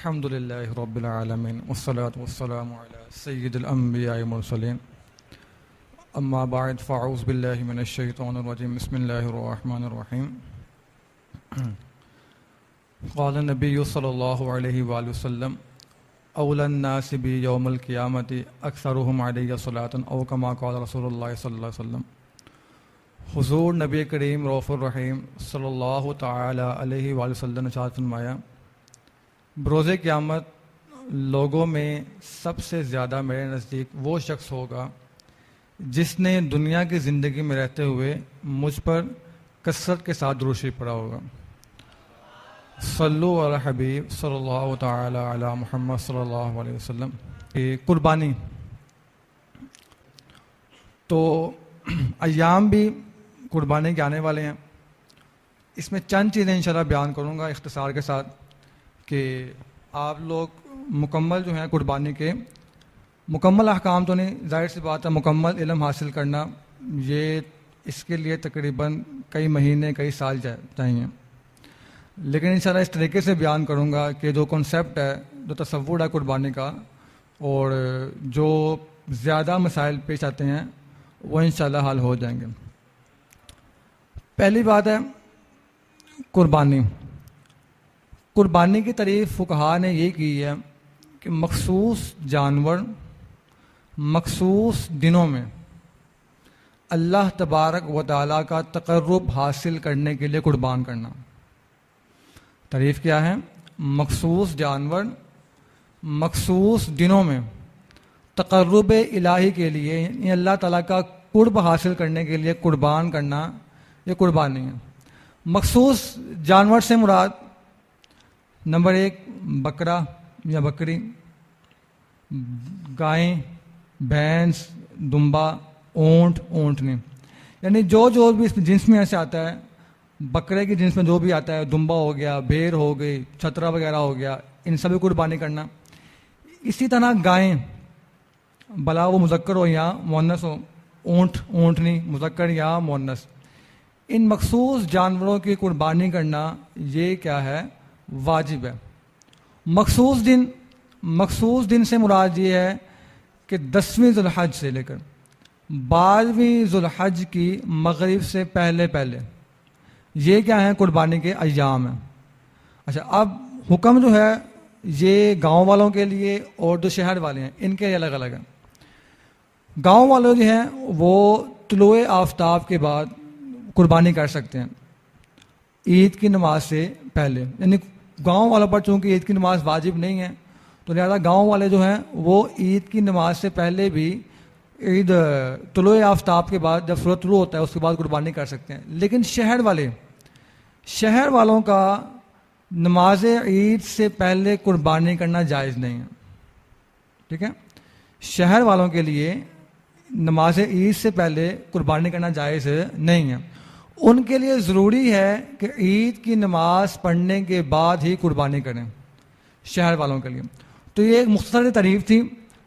الحمد للہ رب العالمین والصلاة والسلام علی سید الانبیاء والمرسلین اما بعد فاعوذ باللہ من الشیطان الرجیم بسم اللہ الرحمن الرحیم قال النبی صلی اللہ علیہ وآلہ وسلم اولی الناس بی یوم القیامت اکثرهم علیہ صلاۃ او کما قال رسول اللہ صلی اللہ علیہ وسلم۔ حضور نبی کریم رؤوف الرحیم صلی اللہ تعالی علیہ وآلہ وسلم نے ارشاد فرمایا، بروز قیامت لوگوں میں سب سے زیادہ میرے نزدیک وہ شخص ہوگا جس نے دنیا کی زندگی میں رہتے ہوئے مجھ پر کثرت کے ساتھ درود شریف پڑھا ہوگا۔ صلو علی حبیب صلی اللہ تعالی علی محمد صلی اللہ علیہ وسلم۔ قربانی تو ایام بھی قربانی کے آنے والے ہیں، اس میں چند چیزیں انشاءاللہ بیان کروں گا اختصار کے ساتھ کہ آپ لوگ مکمل جو ہیں قربانی کے مکمل احکام تو نہیں، ظاہر سی بات ہے مکمل علم حاصل کرنا یہ اس کے لیے تقریباً کئی مہینے کئی سال چاہیے، لیکن انشاءاللہ اس طریقے سے بیان کروں گا کہ جو کنسیپٹ ہے، جو تصور ہے قربانی کا، اور جو زیادہ مسائل پیش آتے ہیں وہ انشاءاللہ حل ہو جائیں گے۔ پہلی بات ہے قربانی۔ قربانی کی تعریف فقہا نے یہ کی ہے کہ مخصوص جانور مخصوص دنوں میں اللہ تبارک و تعالیٰ کا تقرب حاصل کرنے کے لیے قربان کرنا۔ تعریف کیا ہے؟ مخصوص جانور مخصوص دنوں میں تقرب الہی کے لیے، یعنی اللہ تعالیٰ کا قرب حاصل کرنے کے لیے قربان کرنا، یہ قربانی ہے۔ مخصوص جانور سے مراد نمبر 1 بکرا یا بکری، گائیں، بھینس، دمبا، اونٹ، اونٹنی، یعنی جو بھی اس جنس میں ایسے آتا ہے، بکرے کی جنس میں جو بھی آتا ہے، دمبا ہو گیا، بھیڑ ہو گئی، چھترا وغیرہ ہو گیا، ان سبھی قربانی کرنا۔ اسی طرح گائیں، بلا وہ مذکر ہو یا مؤنث ہو، اونٹ، اونٹنی مذکر یا مؤنث، ان مخصوص جانوروں کی قربانی کرنا یہ کیا ہے؟ واجب ہے۔ مخصوص دن سے مراد یہ ہے کہ 10ویں ذو الحج سے لے کر 12ویں ذو الحج کی مغرب سے پہلے یہ کیا ہے؟ قربانی کے ایام ہیں۔ اچھا، اب حکم جو ہے یہ گاؤں والوں کے لیے اور جو شہر والے ہیں ان کے الگ الگ ہیں۔ گاؤں والوں جو ہیں وہ طلوع آفتاب کے بعد قربانی کر سکتے ہیں عید کی نماز سے پہلے، یعنی گاؤں والوں پر چونکہ عید کی نماز واجب نہیں ہے تو لہذا گاؤں والے جو ہیں وہ عید کی نماز سے پہلے بھی عید طلوع آفتاب کے بعد جب سورج طلوع ہوتا ہے اس کے بعد قربانی کر سکتے ہیں۔ لیکن شہر والوں کا نماز عید سے پہلے قربانی کرنا جائز نہیں ہے، ٹھیک ہے؟ شہر والوں کے لیے نماز عید سے پہلے قربانی کرنا جائز نہیں ہے، ان کے لیے ضروری ہے کہ عید کی نماز پڑھنے کے بعد ہی قربانی کریں شہر والوں کے لیے۔ تو یہ ایک مختصر تعریف تھی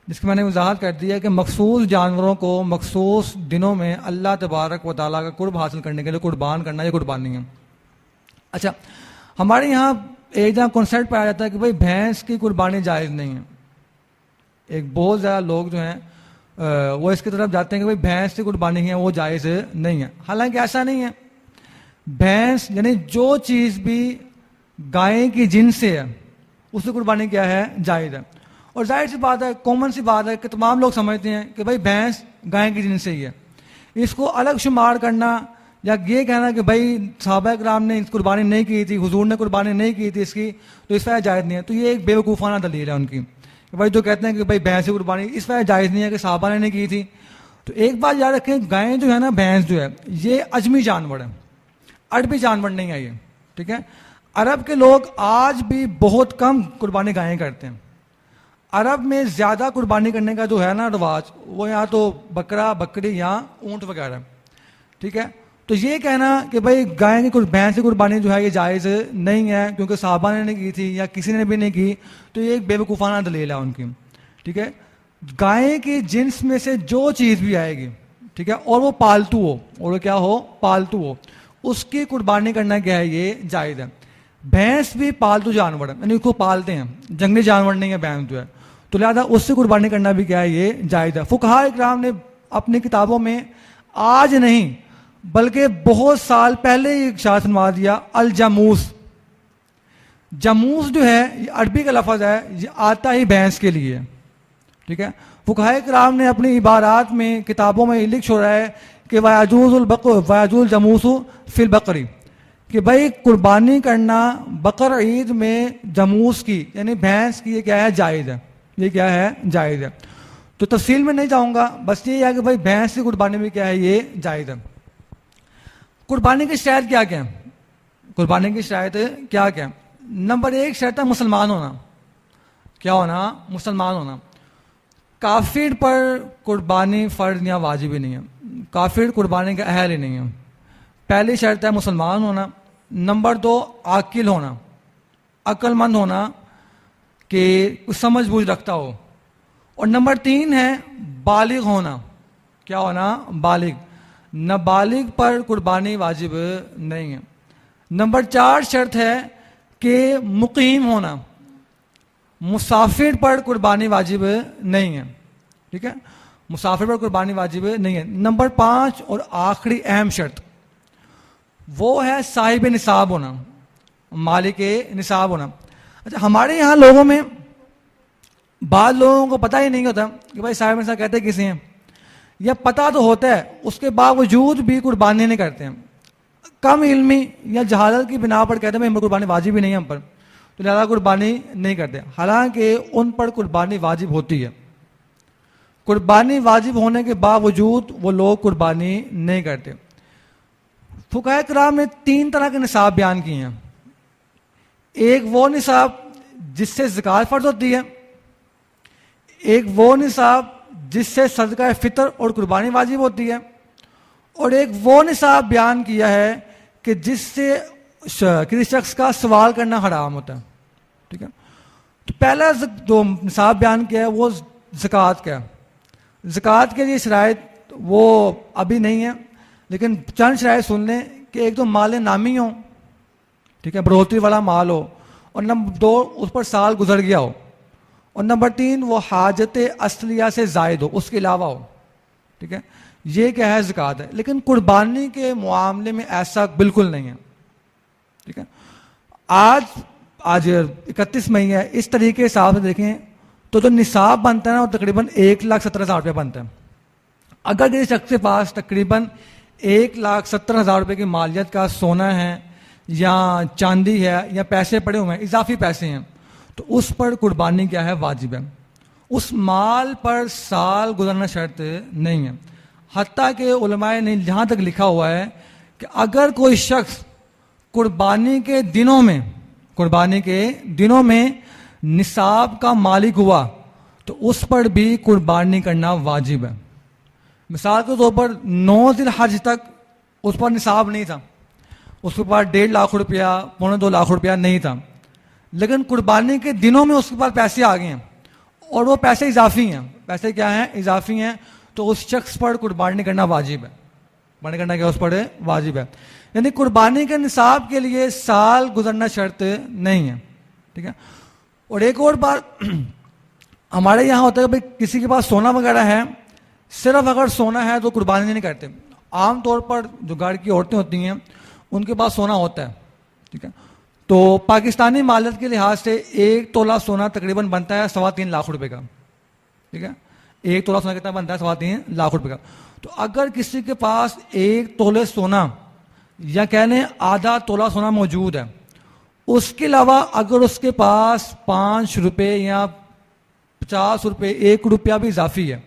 جس کی میں نے وضاحت کر دی ہے کہ مخصوص جانوروں کو مخصوص دنوں میں اللہ تبارک و تعالیٰ کا قرب حاصل کرنے کے لیے قربان کرنا یہ قربانی ہے۔ اچھا، ہمارے یہاں ایک جہاں کنسیپٹ پایا جاتا ہے کہ بھائی بھینس کی قربانی جائز نہیں ہے۔ ایک بہت زیادہ لوگ جو ہیں وہ اس کی طرف جاتے ہیں کہ بھائی بھینس کی قربانی ہے وہ جائز نہیں ہے، حالانکہ ایسا نہیں ہے۔ بھینس یعنی جو چیز بھی گائے کی جنس سے ہے اس کی قربانی کیا ہے؟ جائز ہے۔ اور ظاہر سی بات ہے، کامن سی بات ہے کہ تمام لوگ سمجھتے ہیں کہ بھائی بھینس گائے کی جنس سے ہی ہے، اس کو الگ شمار کرنا یا یہ کہنا کہ بھائی صحابہ کرام نے اس قربانی نہیں کی تھی، حضور نے قربانی نہیں کی تھی اس کی، تو اس وجہ جائز نہیں ہے، تو یہ ایک بیوقوفانہ دلیل ہے ان کی کہ بھائی جو کہتے ہیں کہ بھائی بھینس کی قربانی اس وجہ جائز نہیں ہے کہ صحابہ نے نہیں کی تھی۔ تو ایک بات یاد رکھیں، گائیں جو ہے نا، بھینس جو ہے یہ اجمی جانور ہے، عربی جانور نہیں ہے یہ، ٹھیک ہے؟ عرب کے لوگ آج بھی بہت کم قربانی گائیں کرتے ہیں۔ عرب میں زیادہ قربانی کرنے کا جو ہے نا رواج، وہ یا تو بکرا، بکری یا اونٹ وغیرہ، ٹھیک ہے؟ تو یہ کہنا کہ بھائی گائے کی بھینس کی قربانی جو ہے یہ جائز نہیں ہے کیونکہ صحابہ نے نہیں کی تھی یا کسی نے بھی نہیں کی، تو یہ ایک بیوقوفانہ دلیل ہے ان کی، ٹھیک ہے؟ گائے کی جنس میں سے جو چیز بھی آئے گی، ٹھیک ہے، اور وہ پالتو ہو، اور وہ کیا ہو؟ پالتو ہو، اس کی قربانی کرنا کیا ہے؟ یہ جائز ہے۔ بھینس بھی پالتو جانور ہے، یعنی اس کو پالتے ہیں، جنگلی جانور نہیں ہے بھینس جو ہے، تو لہٰذا اس سے قربانی کرنا بھی کیا ہے، یہ جائز ہے۔ فقہاء اکرام نے اپنی کتابوں میں آج نہیں بلکہ بہت سال پہلے ہی ارشاد فرما دیا، الجاموس، جاموس جو ہے یہ عربی کا لفظ ہے، یہ آتا ہی بھینس کے لیے، ٹھیک ہے۔ فقہاء کرام نے اپنی عبارات میں کتابوں میں لکھ چھوڑا ہے کہ وَيَجُوزُ الْجَمُوسُ فِي الْبَقْرِ، کہ بھائی قربانی کرنا بقر عید میں جاموس کی یعنی بھینس کی، یہ کیا ہے، جائز ہے، یہ کیا ہے، جائز ہے۔ تو تفصیل میں نہیں جاؤں گا، بس یہ ہے کہ بھائی بھینس کی قربانی بھی کیا ہے، یہ جائز ہے۔ قربانی کی شرائط کیا کیا ہے؟ قربانی کی شرائط کیا کیا ہے؟ نمبر 1 شرط ہے مسلمان ہونا۔ کیا ہونا؟ مسلمان ہونا۔ کافر پر قربانی فرض یا واجب ہی نہیں ہے، کافر قربانی کا اہل ہی نہیں ہے۔ پہلی شرط ہے مسلمان ہونا۔ نمبر 2 عاقل ہونا، عقل مند ہونا کہ کچھ سمجھ بوجھ رکھتا ہو۔ اور نمبر 3 ہے بالغ ہونا۔ کیا ہونا؟ بالغ۔ نابالغ پر قربانی واجب نہیں ہے۔ نمبر 4 شرط ہے کہ مقیم ہونا، مسافر پر قربانی واجب نہیں ہے، ٹھیک ہے، مسافر پر قربانی واجب نہیں ہے۔ نمبر 5 اور آخری اہم شرط وہ ہے صاحب نصاب ہونا، مالک نصاب ہونا۔ اچھا، ہمارے یہاں لوگوں میں بعض لوگوں کو پتہ ہی نہیں ہوتا کہ بھائی صاحب نصاب کہتے کسے ہیں، یا پتہ تو ہوتا ہے اس کے باوجود بھی قربانی نہیں کرتے ہیں، کم علمی یا جہالت کی بنا پر کہتے ہیں بھائی قربانی واجب ہی نہیں ہے ہم پر، تو لہٰذا قربانی نہیں کرتے، حالانکہ ان پر قربانی واجب ہوتی ہے۔ قربانی واجب ہونے کے باوجود وہ لوگ قربانی نہیں کرتے۔ فقہاء کرام نے 3 طرح کے نصاب بیان کیے ہیں۔ ایک وہ نصاب جس سے زکوٰۃ فرض ہوتی ہے، ایک وہ نصاب جس سے صدقہ فطر اور قربانی واجب ہوتی ہے، اور ایک وہ نصاب بیان کیا ہے کہ جس سے کسی شخص کا سوال کرنا حرام ہوتا ہے، ٹھیک ہے۔ تو پہلا جو نصاب بیان کیا ہے وہ زکوٰۃ کا ہے۔ زکوٰۃ کے لیے شرائط وہ ابھی نہیں ہے، لیکن چند شرائط سن لیں کہ ایک تو مال نامی ہو، ٹھیک ہے، بڑھوتری والا مال ہو، اور نمبر 2 اس پر سال گزر گیا ہو، اور نمبر 3 وہ حاجت اصلیہ سے زائد ہو، اس کے علاوہ ہو، ٹھیک ہے۔ یہ کیا ہے؟ زکوٰۃ ہے۔ لیکن قربانی کے معاملے میں ایسا بالکل نہیں ہے، ٹھیک ہے۔ آج 31 مئی ہے، اس طریقے کے حساب سے دیکھیں تو جو نصاب بنتا ہے نا وہ تقریباً 1,70,000 روپے بنتا ہے۔ اگر کسی شخص کے پاس تقریباً 1,70,000 روپے کی مالیت کا سونا ہے یا چاندی ہے یا پیسے پڑے ہوئے ہیں، اضافی پیسے ہیں، تو اس پر قربانی کیا ہے؟ واجب ہے۔ اس مال پر سال گزرنا شرط نہیں ہے، حتیٰ کہ علماء نے جہاں تک لکھا ہوا ہے کہ اگر کوئی شخص قربانی کے دنوں میں نصاب کا مالک ہوا تو اس پر بھی قربانی کرنا واجب ہے۔ مثال کے طور پر 9 ذی الحج تک اس پر نصاب نہیں تھا، اس کے پاس 1.5 لاکھ روپیہ، 1.25 لاکھ روپیہ نہیں تھا، لیکن قربانی کے دنوں میں اس کے پاس پیسے آ گئے ہیں اور وہ پیسے اضافی ہیں۔ پیسے کیا ہیں؟ اضافی ہیں، تو اس شخص پر قربانی کرنا واجب ہے۔ قربانی کرنا کیا اس پر واجب ہے، یعنی قربانی کے نصاب کے لیے سال گزرنا شرط نہیں ہے، ٹھیک ہے۔ اور ایک اور بات ہمارے یہاں ہوتا ہے کہ بھائی کسی کے پاس سونا وغیرہ ہے، صرف اگر سونا ہے تو قربانی نہیں کرتے۔ عام طور پر جو گھر کی عورتیں ہوتی ہیں ان کے پاس سونا ہوتا ہے، ٹھیک ہے، تو پاکستانی مالیت کے لحاظ سے 1 تولہ سونا تقریباً بنتا ہے 3.25 لاکھ روپے کا، ٹھیک ہے۔ 1 تولہ سونا کتنا بنتا ہے؟ 3.25 لاکھ روپے کا۔ تو اگر کسی کے پاس 1 تولے سونا یا کہہ لیں آدھا تولہ سونا موجود ہے، اس کے علاوہ اگر اس کے پاس 5 روپے یا 50 روپے 1 روپیہ بھی اضافی ہے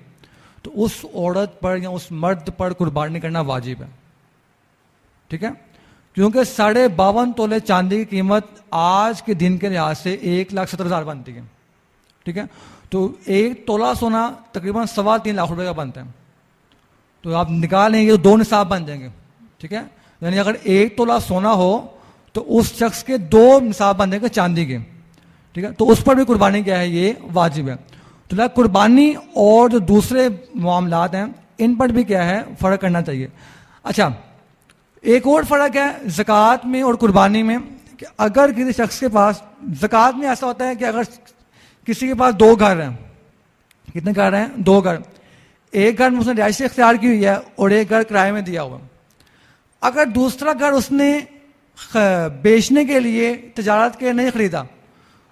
تو اس عورت پر یا اس مرد پر قربانی کرنا واجب ہے، ٹھیک ہے، کیونکہ 52.5 تولے چاندی کی قیمت آج کے دن کے لحاظ سے 1,70,000 بنتی ہے، ٹھیک ہے۔ تو 1 تولہ سونا تقریباً 3.25 لاکھ روپے کا بنتا ہے، تو آپ نکالیں گے تو 2 نصاب بن جائیں گے، ٹھیک ہے، یعنی اگر 1 تولہ سونا ہو تو اس شخص کے 2 نصاب بن جائیں گے چاندی کے، ٹھیک ہے، تو اس پر بھی قربانی کیا ہے؟ یہ واجب ہے۔ تو قربانی اور جو دوسرے معاملات ہیں ان پر بھی کیا ہے؟ فرق کرنا چاہیے۔ اچھا، ایک اور فرق ہے زکوٰۃ میں اور قربانی میں کہ اگر کسی شخص کے پاس زکوٰۃ میں ایسا ہوتا ہے کہ اگر کسی کے پاس 2 گھر ہیں، کتنے گھر ہیں؟ 2 گھر، ایک گھر میں اس نے رہائشی اختیار کی ہوئی ہے اور ایک گھر کرائے میں دیا ہوا، اگر دوسرا گھر اس نے بیچنے کے لیے تجارت کے نہیں خریدا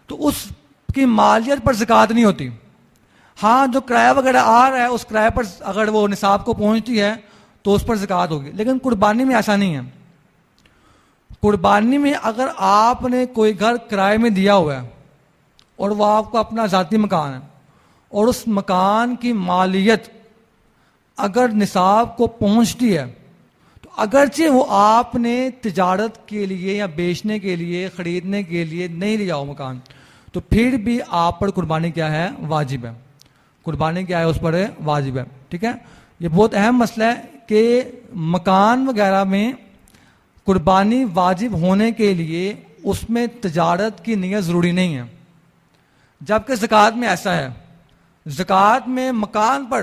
تو اس کی مالیت پر زکوٰۃ نہیں ہوتی. ہاں جو کرایہ وغیرہ آ رہا ہے اس کرایہ پر اگر وہ نصاب کو پہنچتی ہے تو اس پر زکوٰۃ ہوگی. لیکن قربانی میں ایسا نہیں ہے. قربانی میں اگر آپ نے کوئی گھر کرائے میں دیا ہوا ہے اور وہ آپ کا اپنا ذاتی مکان ہے اور اس مکان کی مالیت اگر نصاب کو پہنچتی ہے تو اگرچہ وہ آپ نے تجارت کے لیے یا بیچنے کے لیے خریدنے کے لیے نہیں لیا ہو مکان، تو پھر بھی آپ پر قربانی کیا ہے؟ واجب ہے. قربانی کیا ہے؟ اس پر واجب ہے. ٹھیک ہے. یہ بہت اہم مسئلہ ہے کہ مکان وغیرہ میں قربانی واجب ہونے کے لیے اس میں تجارت کی نیت ضروری نہیں ہے، جبکہ زکوٰۃ میں ایسا ہے. زکوٰۃ میں مکان پر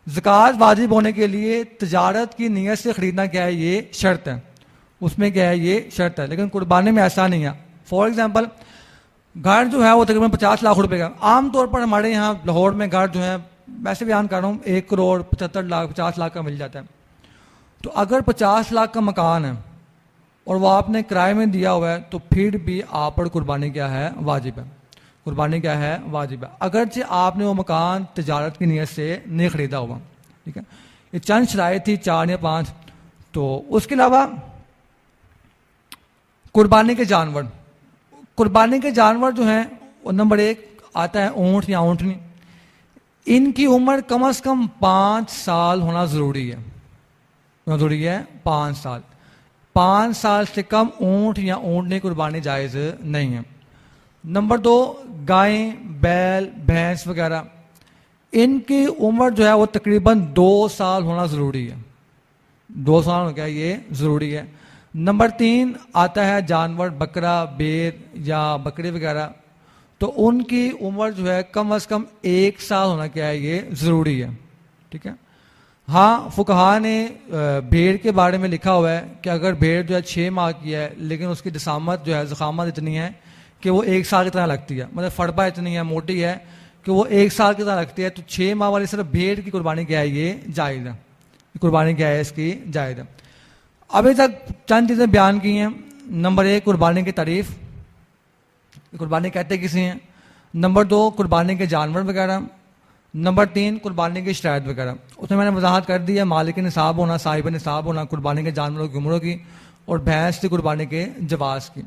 زکوٰۃ واجب ہونے کے لیے تجارت کی نیت سے خریدنا کیا ہے؟ یہ شرط ہے. اس میں کیا ہے؟ یہ شرط ہے. لیکن قربانی میں ایسا نہیں ہے. فار ایگزامپل گھر جو ہے وہ تقریباً 50 لاکھ روپے کا. عام طور پر ہمارے یہاں لاہور میں گھر جو ہے، ویسے بیان کر رہا ہوں، 1 کروڑ 75 لاکھ 50 لاکھ کا مل جاتا ہے. تو اگر 50 لاکھ کا مکان ہے اور وہ آپ نے کرائے میں دیا ہوا ہے تو پھر بھی آپ پر قربانی کیا ہے؟ واجب ہے. قربانی کیا ہے؟ واجب ہے، اگرچہ آپ نے وہ مکان تجارت کی نیت سے نہیں خریدا ہوا. ٹھیک ہے. یہ چند شرائط تھی، 4 یا 5. تو اس کے علاوہ قربانی کے جانور. قربانی کے جانور جو ہیں وہ نمبر 1 آتا ہے اونٹ یا اونٹنی. ان کی عمر کم از کم 5 سال ہونا ضروری ہے. ضروری ہے 5 سال. 5 سال سے کم اونٹ یا اونٹنی قربانی جائز نہیں ہے. نمبر 2 گائیں، بیل، بھینس وغیرہ، ان کی عمر جو ہے وہ تقریباً 2 سال ہونا ضروری ہے. 2 سال ہو گیا، یہ ضروری ہے. نمبر 3 آتا ہے جانور، بکرا، بیر یا بکری وغیرہ. تو ان کی عمر جو ہے کم از کم 1 سال ہونا کیا ہے؟ یہ ضروری ہے. ٹھیک ہے. ہاں فقہا نے بھیڑ کے بارے میں لکھا ہوا ہے کہ اگر بھیڑ جو ہے 6 ماہ کی ہے لیکن اس کی جسامت جو ہے زخامت اتنی ہے کہ وہ 1 سال کی طرح لگتی ہے، مطلب فڑبا اتنی ہے، موٹی ہے کہ وہ 1 سال کی طرح لگتی ہے، تو 6 ماہ والی صرف بھیڑ کی قربانی کیا ہے؟ یہ جائز ہے. قربانی کیا ہے؟ اس کی جائز ہے. ابھی تک چند چیزیں بیان کی ہیں. نمبر 1 قربانی کی تعریف، قربانی کہتے کسی ہیں. نمبر 2 قربانی کے جانور وغیرہ. نمبر 3 قربانی کی شرائط وغیرہ. اس میں نے وضاحت کر دی ہے مالک نصاب ہونا، صاحب نصاب ہونا، قربانی کے جانوروں کی عمروں کی، اور بھینس کی قربانی کے جواز کی.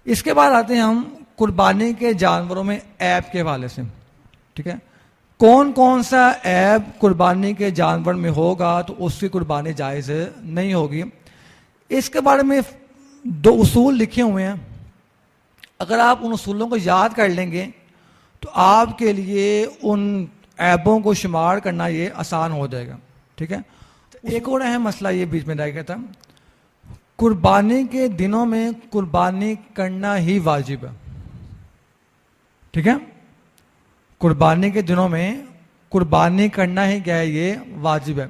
اس کے بعد آتے ہیں ہم قربانی کے جانوروں میں عیب کے حوالے سے. ٹھیک ہے. کون کون سا عیب قربانی کے جانور میں ہوگا تو اس کی قربانی جائز نہیں ہوگی. اس کے بارے میں 2 اصول لکھے ہوئے ہیں. اگر آپ ان اصولوں کو یاد کر لیں گے تو آپ کے لیے ان عیبوں کو شمار کرنا یہ آسان ہو جائے گا. ٹھیک ہے. ایک اور اہم مسئلہ یہ بیچ میں رہ گیا تھا، قربانی کے دنوں میں قربانی کرنا ہی واجب ہے. ٹھیک ہے. قربانی کے دنوں میں قربانی کرنا ہی کیا ہے؟ یہ واجب ہے.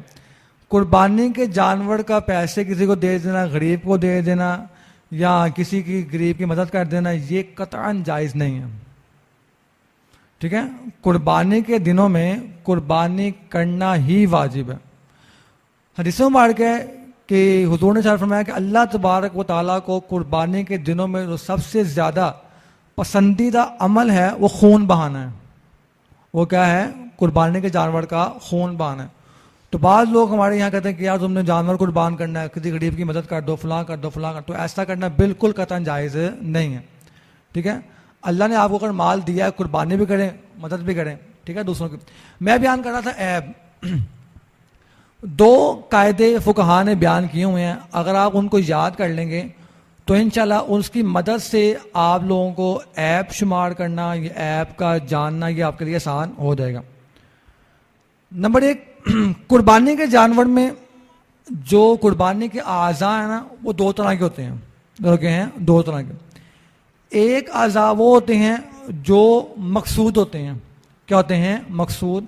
قربانی کے جانور کا پیسے کسی کو دے دینا، غریب کو دے دینا یا کسی کی غریب کی مدد کر دینا، یہ قطعاً جائز نہیں ہے. ٹھیک ہے. قربانی کے دنوں میں قربانی کرنا ہی واجب ہے. حدیثوں میں مبارک ہے کہ حضور نے فرمایا کہ اللہ تبارک و تعالیٰ کو قربانی کے دنوں میں جو سب سے زیادہ پسندیدہ عمل ہے وہ خون بہانا ہے. وہ کیا ہے؟ قربانی کے جانور کا خون بہانا ہے. تو بعض لوگ ہمارے یہاں کہتے ہیں کہ یار تم نے جانور قربان کرنا ہے، کسی غریب کی مدد کر دو، فلاں کر دو، فلاں کر دو. تو ایسا کرنا بالکل قطعاً جائز نہیں ہے. ٹھیک ہے. اللہ نے آپ کو اگر مال دیا ہے، قربانی بھی کریں، مدد بھی کریں. ٹھیک ہے. دوسروں کی میں بیان کر رہا تھا عیب. 2 قاعدے فقہا نے بیان کیے ہوئے ہیں. اگر آپ ان کو یاد کر لیں گے تو انشاءاللہ اس کی مدد سے آپ لوگوں کو عیب شمار کرنا، یہ عیب کا جاننا یہ آپ کے لیے آسان ہو جائے گا. نمبر 1 قربانی کے جانور میں جو قربانی کے اعضاء ہیں نا وہ 2 طرح کے ہوتے ہیں. دو طرح کے. ایک اعضاء وہ ہوتے ہیں جو مقصود ہوتے ہیں. کیا ہوتے ہیں؟ مقصود.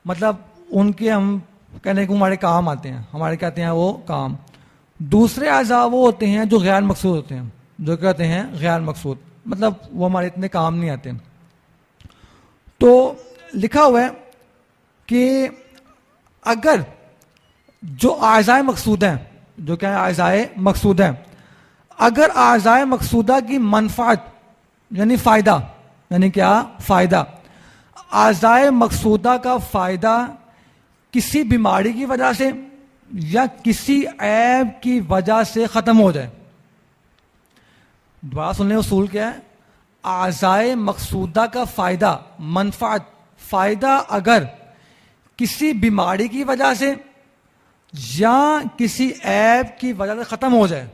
مطلب ان کے ہم کہنے کو ہمارے کام آتے ہیں، ہمارے کہتے ہیں وہ کام. دوسرے اعضاء وہ ہوتے ہیں جو غیر مقصود ہوتے ہیں. جو کہتے ہیں غیر مقصود، مطلب وہ ہمارے اتنے کام نہیں آتے. تو لکھا ہوا ہے کہ اگر جو اعضائے مقصود ہیں، جو کیا ہے اعضائے مقصود ہیں، اگر اعضائے مقصودہ کی منفعت یعنی فائدہ، یعنی کیا فائدہ، اعضائے مقصودہ کا فائدہ کسی بیماری کی وجہ سے یا کسی عیب کی وجہ سے ختم ہو جائے. دوبارہ سن لیں اصول کیا ہے. اعضائے مقصودہ کا فائدہ، منفعت، فائدہ اگر کسی بیماری کی وجہ سے یا کسی عیب کی وجہ سے ختم ہو جائے،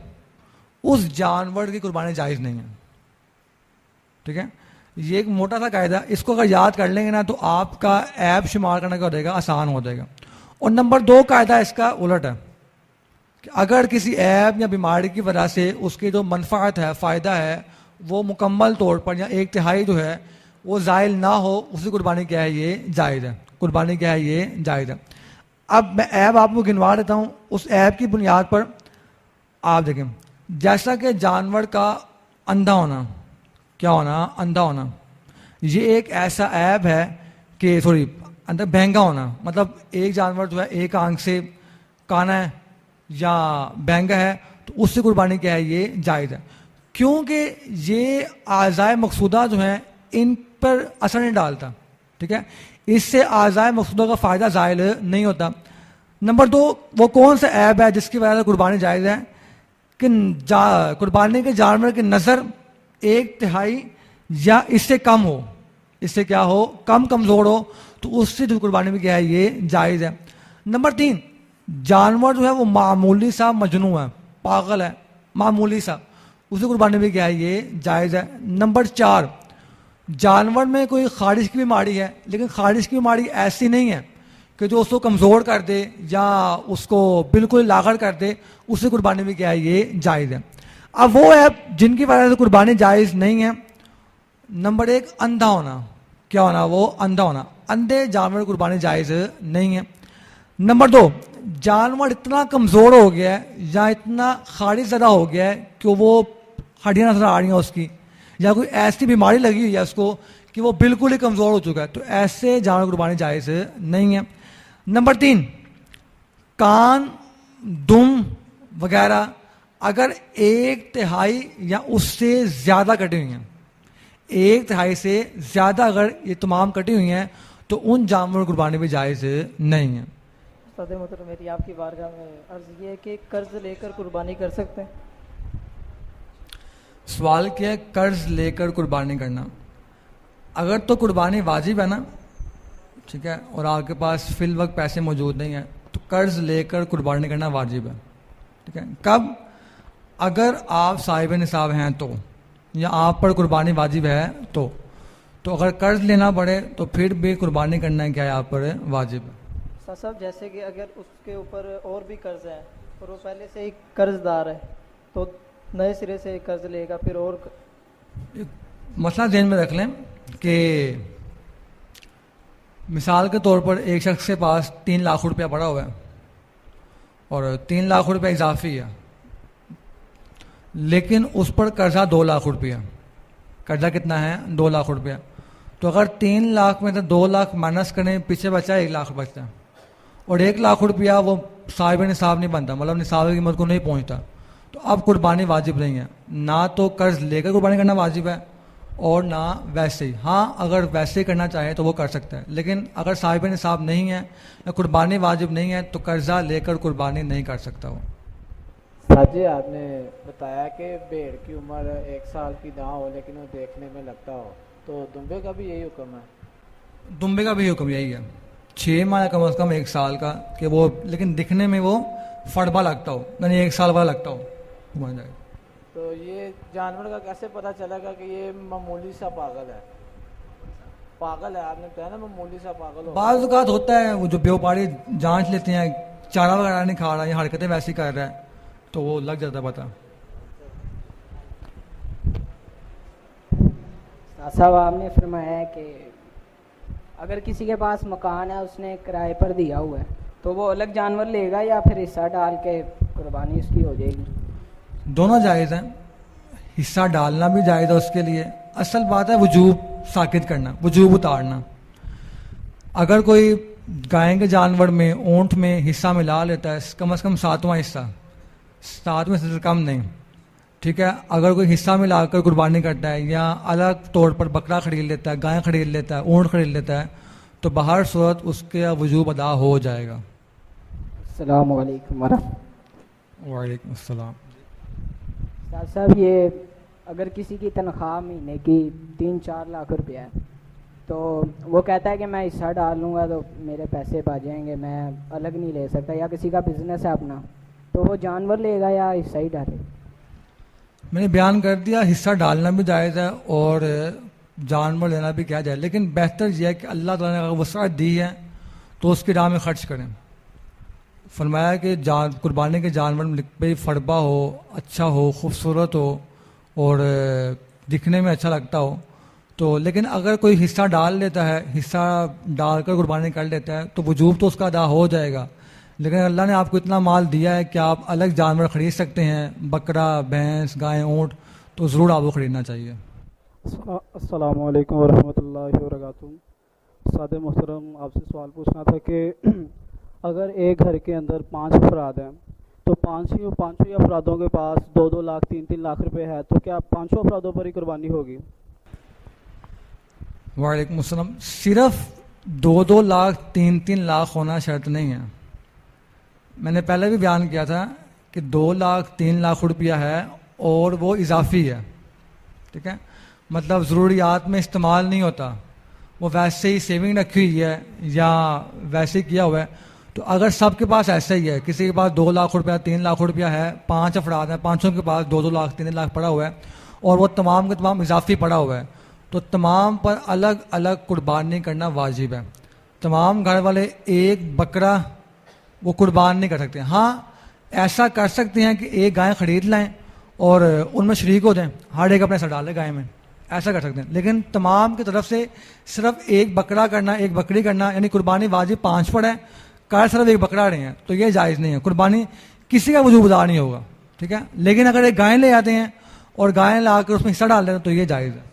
اس جانور کی قربانی جائز نہیں ہے. ٹھیک ہے، یہ ایک موٹا سا قاعدہ، اس کو اگر یاد کر لیں گے نا تو آپ کا عیب شمار کرنا کیا ہو جائے گا، آسان ہو جائے گا. اور نمبر 2 قاعدہ اس کا الٹ ہے کہ اگر کسی عیب یا بیماری کی وجہ سے اس کی جو منفعت ہے، فائدہ ہے، وہ مکمل طور پر یا 1/3 جو ہے وہ زائل نہ ہو، اس کی قربانی کیا ہے، یہ جائز ہے. قربانی کیا ہے، یہ جائز ہے. اب میں عیب آپ کو گنوا دیتا ہوں، اس عیب کی بنیاد پر آپ دیکھیں. جیسا کہ جانور کا اندھا ہونا، کیا ہونا، اندھا ہونا، یہ ایک ایسا عیب ہے کہ اندر بہنگا ہونا، مطلب ایک جانور جو ہے ایک آنکھ سے کانا ہے یا بہنگا ہے تو اس سے قربانی کیا ہے، یہ جائز ہے. کیونکہ یہ اعضائے مقصودہ جو ہیں ان پر اثر نہیں ڈالتا. ٹھیک ہے، اس سے اعضائے مقصودہ کا فائدہ زائل نہیں ہوتا. نمبر 2 وہ کون سا عیب ہے جس کی وجہ سے قربانی جائز ہے کہ قربانی کے جانور کی نظر 1/3 یا اس سے کم ہو، اس سے کیا ہو، کم کمزور ہو، تو اس سے جو قربانی میں کیا ہے، یہ جائز ہے. نمبر 3 جانور جو ہے وہ معمولی سا مجنون ہے، پاگل ہے، معمولی سا، اس سے قربانی میں کیا ہے، یہ جائز ہے. نمبر 4 جانور میں کوئی خارش کی بیماری ہے، لیکن خارش کی بیماری ایسی نہیں ہے کہ جو اس کو کمزور کر دے یا اس کو بالکل لاغر کر دے، اس سے قربانی میں کیا ہے، یہ جائز ہے. اب وہ ہے جن کی وجہ سے قربانی جائز نہیں ہے. نمبر 1 اندھا ہونا، کیا ہونا، وہ اندھا ہونا، اندھے جانور قربانی جائز نہیں ہے. نمبر 2 جانور اتنا کمزور ہو گیا ہے یا اتنا خارش زدہ ہو گیا ہے کہ وہ ہڈیاں نظر آ رہی ہیں اس کی، یا کوئی ایسی بیماری لگی ہوئی ہے اس کو کہ وہ بالکل ہی کمزور ہو چکا ہے، تو ایسے جانور قربانی جائز نہیں ہے. نمبر 3 کان، دم وغیرہ اگر 1/3 یا اس سے زیادہ کٹی ہوئی ہیں، 1/3 سے زیادہ اگر یہ تمام کٹی ہوئی ہیں تو ان جانوروں کی قربانی بھی جائز نہیں ہے. استاد محترم میری آپ کی بارگاہ میں عرض یہ ہے کہ قرض لے کر قربانی کر سکتے ہیں؟ سوال کیا ہے، قرض لے کر قربانی کرنا. اگر تو قربانی واجب ہے نا، ٹھیک ہے، اور آپ کے پاس فی الوقت پیسے موجود نہیں ہیں تو قرض لے کر قربانی کرنا واجب ہے. ٹھیک ہے، کب؟ اگر آپ صاحب نصاب ہیں تو، یا آپ پر قربانی واجب ہے تو اگر قرض لینا پڑے تو پھر بھی قربانی کرنا کیا ہے آپ پر واجب ہے. صاحب جیسے کہ اگر اس کے اوپر اور بھی قرض ہے اور وہ پہلے سے ہی قرض دار ہے تو نئے سرے سے قرض لے گا، پھر اور مسئلہ ذہن میں رکھ لیں کہ مثال کے طور پر ایک شخص کے پاس 3 لاکھ روپیہ پڑا ہوا ہے اور 3 لاکھ روپیہ اضافی ہے، لیکن اس پر قرضہ 2 لاکھ روپیہ. قرضہ کتنا ہے؟ 2 لاکھ روپیہ. تو اگر 3 لاکھ میں سے 2 لاکھ مائنس کریں، پیچھے بچا 1 لاکھ بچتا ہے، اور 1 لاکھ روپیہ وہ صاحب نصاب نہیں بنتا، مطلب نصاب کی قیمت کو نہیں پہنچتا، تو اب قربانی واجب نہیں ہے. نہ تو قرض لے کر قربانی کرنا واجب ہے اور نہ ویسے ہی. ہاں اگر ویسے ہی کرنا چاہے تو وہ کر سکتا ہے، لیکن اگر صاحب نصاب نہیں ہے یا قربانی واجب نہیں ہے تو قرضہ لے کر قربانی نہیں کر سکتا. وہ جی آپ نے بتایا کہ بھیڑ کی عمر 1 سال کی نہ ہو لیکن وہ دیکھنے میں لگتا ہو، تو دمبے کا بھی یہی حکم ہے؟ دمبے کا بھی حکم یہی ہے، 6 ماہ کم از کم 1 سال کا، کہ وہ لیکن دکھنے میں وہ فڑبا لگتا ہو، یعنی 1 سال والا لگتا ہو. تو یہ جانور کا کیسے پتا چلے گا کہ یہ معمولی سا پاگل ہے؟ پاگل ہے، آپ نے کہا نا معمولی سا پاگل ہو. بعض اوقات ہوتا ہے وہ جو بیوپاری جانچ لیتے ہیں، چارہ وغیرہ نہیں کھا رہا یا حرکتیں ویسی کر رہا ہے تو وہ لگ جاتا ہے پتہ. صاحب آپ نے فرمایا ہے کہ اگر کسی کے پاس مکان ہے، اس نے کرائے پر دیا ہوا ہے، تو وہ الگ جانور لے گا یا پھر حصہ ڈال کے قربانی اس کی ہو جائے گی؟ دونوں جائز ہیں. حصہ ڈالنا بھی جائز ہے اس کے لیے. اصل بات ہے وجوب ساکت کرنا, وجوب اتارنا. اگر کوئی گائے کے جانور میں, اونٹ میں حصہ ملا لیتا ہے, کم از کم 7واں حصہ, 7ویں حصے سے کم نہیں, ٹھیک ہے. اگر کوئی حصہ ملا کر قربانی کرتا ہے یا الگ طور پر بکرا خرید لیتا ہے, گائے خرید لیتا ہے, اونٹ خرید لیتا ہے, تو بہر صورت اس کے وجوب ادا ہو جائے گا. السلام علیکم ورحمۃ. وعلیکم السلام. استاد صاحب, یہ اگر کسی کی تنخواہ مہینے کی 3-4 لاکھ روپیہ ہے, تو وہ کہتا ہے کہ میں حصہ ڈال لوں گا تو میرے پیسے پا جائیں گے, میں الگ نہیں لے سکتا, یا کسی کا بزنس ہے اپنا, تو وہ جانور لے گا یا حصہ ہی ڈالے گا؟ میں نے بیان کر دیا, حصہ ڈالنا بھی جائز ہے اور جانور لینا بھی کیا جائے, لیکن بہتر یہ ہے کہ اللہ تعالیٰ نے اگر وسعت دی ہے تو اس کی راہ میں خرچ کریں. فرمایا کہ قربانی کے جانور میں فربا ہو, اچھا ہو, خوبصورت ہو اور دکھنے میں اچھا لگتا ہو, تو لیکن اگر کوئی حصہ ڈال لیتا ہے, حصہ ڈال کر قربانی کر لیتا ہے, تو وجوب تو اس کا ادا ہو جائے گا. لیکن اللہ نے آپ کو اتنا مال دیا ہے کہ آپ الگ جانور خرید سکتے ہیں, بکرا, بھینس, گائے, اونٹ, تو ضرور آپ کو خریدنا چاہیے. السلام علیکم ورحمۃ اللہ وبرکاتہ. سادہ محترم, آپ سے سوال پوچھنا تھا کہ اگر ایک گھر کے اندر 5 افراد ہیں, تو پانچوں ہی افرادوں کے پاس 2-2 لاکھ 3-3 لاکھ روپے ہے, تو کیا 5 افرادوں پر ہی قربانی ہوگی؟ وعلیکم السلام. صرف 2-2 لاکھ 3-3 لاکھ ہونا شرط نہیں ہے. میں نے پہلے بھی بیان کیا تھا کہ 2 لاکھ 3 لاکھ روپیہ ہے اور وہ اضافی ہے, ٹھیک ہے, مطلب ضروریات میں استعمال نہیں ہوتا, وہ ویسے ہی سیونگ رکھی ہوئی ہے یا ویسے ہی کیا ہوا ہے. تو اگر سب کے پاس ایسا ہی ہے, کسی کے پاس 2 لاکھ روپیہ 3 لاکھ روپیہ ہے, 5 افراد ہیں, 5 کے پاس 2-2 لاکھ 3 لاکھ پڑا ہوا ہے, اور وہ تمام کے تمام اضافی پڑا ہوا ہے, تو تمام پر الگ الگ قربانی کرنا واجب ہے. تمام گھر والے ایک بکرا وہ قربان نہیں کر سکتے. ہاں ایسا کر سکتے ہیں کہ ایک گائے خرید لائیں اور ان میں شریک ہو جائیں, ہر ایک اپنے حصہ ڈالے گائے میں, ایسا کر سکتے ہیں. لیکن تمام کی طرف سے صرف ایک بکرا کرنا, ایک بکری کرنا, یعنی قربانی واجب 5 پر ہے, کر صرف ایک بکرا رہے ہیں, تو یہ جائز نہیں ہے. قربانی کسی کا وجوب ادا نہیں ہوگا, ٹھیک ہے. لیکن اگر ایک گائے لے آتے ہیں اور گائے لا کر اس میں حصہ ڈال دیتے ہیں تو یہ جائز ہے.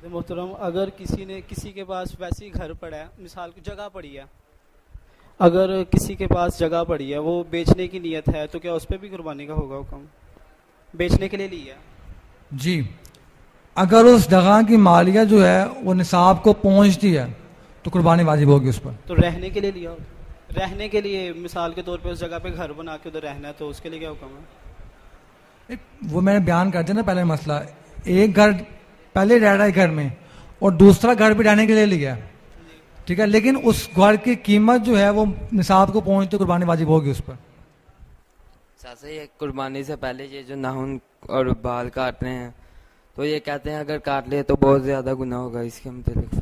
محترم, اگر کسی کے پاس ویسی گھر پڑا ہے, مثال کی جگہ پڑی ہے, اگر کسی کے پاس جگہ پڑی ہے, وہ بیچنے کی نیت ہے, تو کیا اس پہ بھی قربانی کا ہوگا حکم؟ بیچنے کے لیے لی ہے جی. اگر اس جگہ کی مالیہ جو ہے وہ نصاب کو پہنچتی ہے تو قربانی واجب ہوگی اس پر. تو رہنے کے لیے لیا ہو, رہنے کے لیے مثال کے طور پہ اس جگہ پہ گھر بنا کے ادھر رہنا ہے, تو اس کے لیے کیا حکم ہے؟ وہ میں نے بیان کر دیا نا پہلے مسئلہ, ایک گھر پہلے رہ رہا ہے گھر میں اور دوسرا گھر بھی رہنے کے لیے لیا ہے, ٹھیک ہے, لیکن اس گھر کی قیمت جو ہے وہ نصاب کو پہنچتے قربانی واجب ہوگی اس پر. ساتھ یہ قربانی سے پہلے یہ جو ناخن اور بال کاٹ رہے ہیں, تو یہ کہتے ہیں اگر کاٹ لے تو بہت زیادہ گناہ ہوگا, اس کے متعلق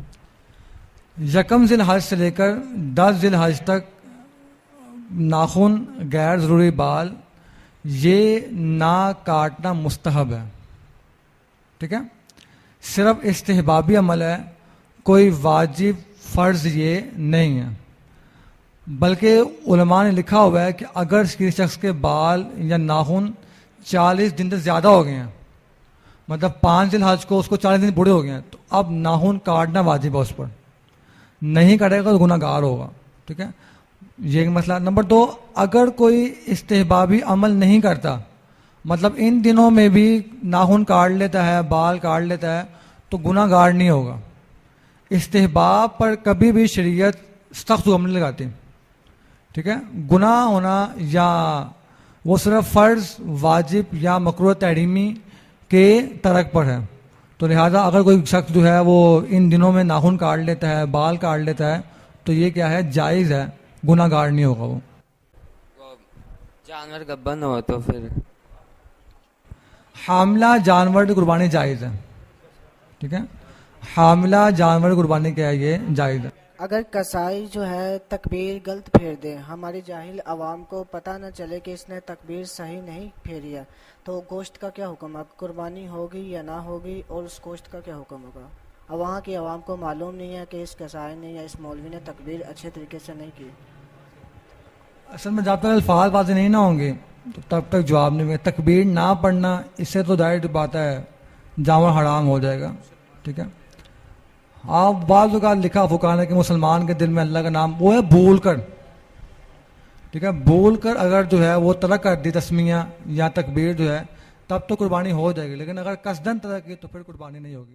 1 ذی الحج سے لے کر 10 ذی الحج تک ناخن, غیر ضروری بال, یہ نہ کاٹنا مستحب ہے, ٹھیک ہے, صرف استحبابی عمل ہے, کوئی واجب فرض یہ نہیں ہے. بلکہ علماء نے لکھا ہوا ہے کہ اگر کسی شخص کے بال یا ناخن 40 دن سے زیادہ ہو گئے ہیں, مطلب 5 ذی الحج کو اس کو 40 دن بوڑھے ہو گئے ہیں, تو اب ناخن کاٹنا واجب ہے اس پر, نہیں کرے گا تو گناہ گار ہوگا, ٹھیک ہے. یہ ایک مسئلہ. نمبر 2, اگر کوئی استحبابی عمل نہیں کرتا, مطلب ان دنوں میں بھی ناخن کاٹ لیتا ہے, بال کاٹ لیتا ہے, تو گناہ گار نہیں ہوگا. استحباب پر کبھی بھی شریعت سخت حکم نہیں لگاتی, ٹھیک ہے. گناہ ہونا یا وہ صرف فرض, واجب یا مکروہ تحریمی کے ترک پر ہے. تو لہذا اگر کوئی شخص جو ہے وہ ان دنوں میں ناخن کاٹ لیتا ہے, بال کاٹ لیتا ہے, تو یہ کیا ہے, جائز ہے, گناہ گار نہیں ہوگا. وہ جانور گبن ہو تو پھر حاملہ جانور کی قربانی جائز ہے, ٹھیک ہے. حاملہ جانور کی قربانی کیا ہے, یہ جائز ہے. اگر کسائی جو ہے تکبیر غلط پھیر دے, ہماری جاہل عوام کو پتہ نہ چلے کہ اس نے تکبیر صحیح نہیں پھیری ہے, تو گوشت کا کیا حکم ہے؟ قربانی ہوگی یا نہ ہوگی, اور اس گوشت کا کیا حکم ہوگا؟ اب وہاں کی عوام کو معلوم نہیں ہے کہ اس کسائی نے یا اس مولوی نے تکبیر اچھے طریقے سے نہیں کی. اصل میں جب تک الفاظ واضح نہیں نہ ہوں گے تو تب تک جواب نہیں ملے. تکبیر نہ پڑھنا, اس سے تو ظاہر بات ہے جانور حرام ہو جائے گا. ٹھیک ہے. آپ بعض اوقات لکھا فقہا نے کہ مسلمان کے دل میں اللہ کا نام وہ ہے بھول کر. ٹھیک ہے. بھول کر اگر جو ہے وہ ترک کر دی تسمیہ یا تکبیر جو ہے تب تو قربانی ہو جائے گی, لیکن اگر قصدن ترک کی تو پھر قربانی نہیں ہوگی.